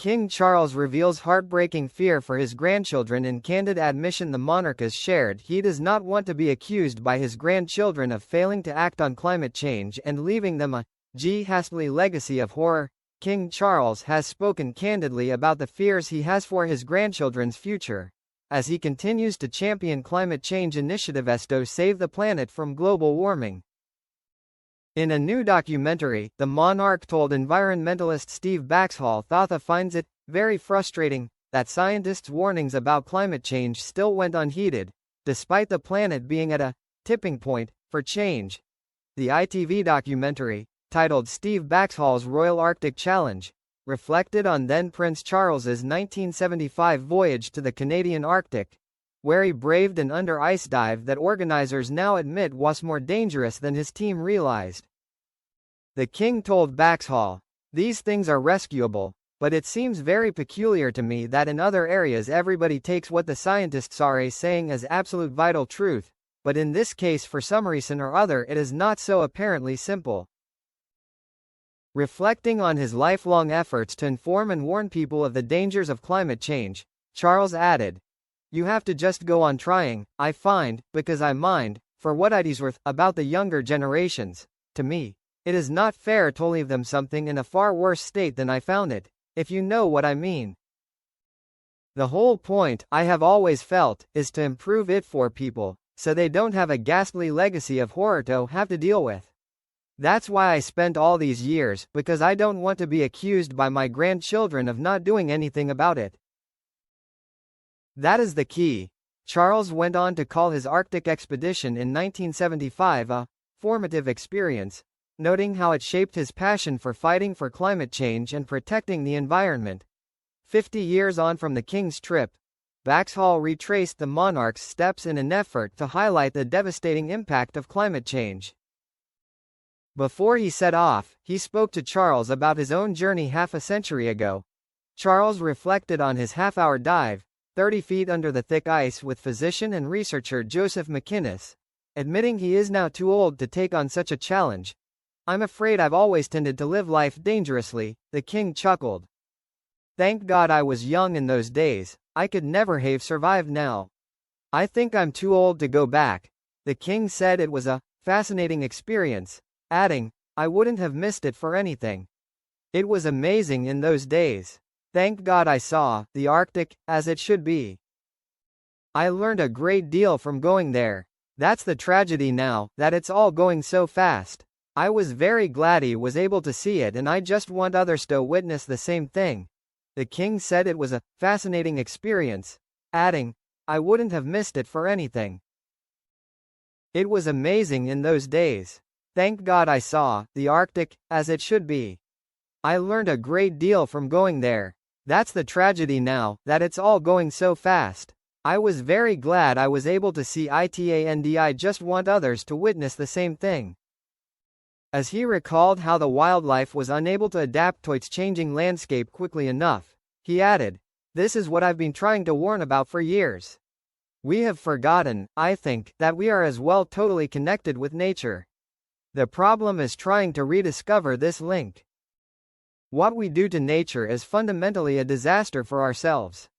King Charles reveals heartbreaking fear for his grandchildren in candid admission the monarch has shared he does not want to be accused by his grandchildren of failing to act on climate change and leaving them a ghastly legacy of horror. King Charles has spoken candidly about the fears he has for his grandchildren's future, as he continues to champion climate change initiatives to save the planet from global warming. In a new documentary, the monarch told environmentalist Steve Baxhall Thotha finds it very frustrating that scientists' warnings about climate change still went unheeded, despite the planet being at a tipping point for change. The ITV documentary, titled Steve Baxhall's Royal Arctic Challenge, reflected on then Prince Charles's 1975 voyage to the Canadian Arctic, where he braved an under-ice dive that organizers now admit was more dangerous than his team realized. The king told Baxhall, "These things are rescuable, but it seems very peculiar to me that in other areas everybody takes what the scientists are saying as absolute vital truth, but in this case for some reason or other it is not so apparently simple." Reflecting on his lifelong efforts to inform and warn people of the dangers of climate change, Charles added, "You have to just go on trying, I find, because I mind, for what it is worth, about the younger generations. To me, it is not fair to leave them something in a far worse state than I found it, if you know what I mean. The whole point, I have always felt, is to improve it for people, so they don't have a ghastly legacy of horror to have to deal with. That's why I spent all these years, because I don't want to be accused by my grandchildren of not doing anything about it." That is the key. Charles went on to call his Arctic expedition in 1975 a formative experience, noting how it shaped his passion for fighting for climate change and protecting the environment. 50 years on from the king's trip, Baxhall retraced the monarch's steps in an effort to highlight the devastating impact of climate change. Before he set off, he spoke to Charles about his own journey half a century ago. Charles reflected on his half-hour dive, 30 feet under the thick ice with physician and researcher Joseph McInnes, admitting he is now too old to take on such a challenge. "I'm afraid I've always tended to live life dangerously," the king chuckled. "Thank God I was young in those days, I could never have survived now. I think I'm too old to go back." The king said it was a fascinating experience, adding, "I wouldn't have missed it for anything. It was amazing in those days. Thank God I saw the Arctic as it should be. I learned a great deal from going there. That's the tragedy now, that it's all going so fast. I was very glad he was able to see it and I just want others to witness the same thing." The king said it was a fascinating experience, adding, "I wouldn't have missed it for anything. It was amazing in those days. Thank God I saw the Arctic as it should be. I learned a great deal from going there. That's the tragedy now, that it's all going so fast. I was very glad I was able to see it and I just want others to witness the same thing." As he recalled how the wildlife was unable to adapt to its changing landscape quickly enough, he added, "This is what I've been trying to warn about for years. We have forgotten, I think, that we are as well totally connected with nature. The problem is trying to rediscover this link. What we do to nature is fundamentally a disaster for ourselves."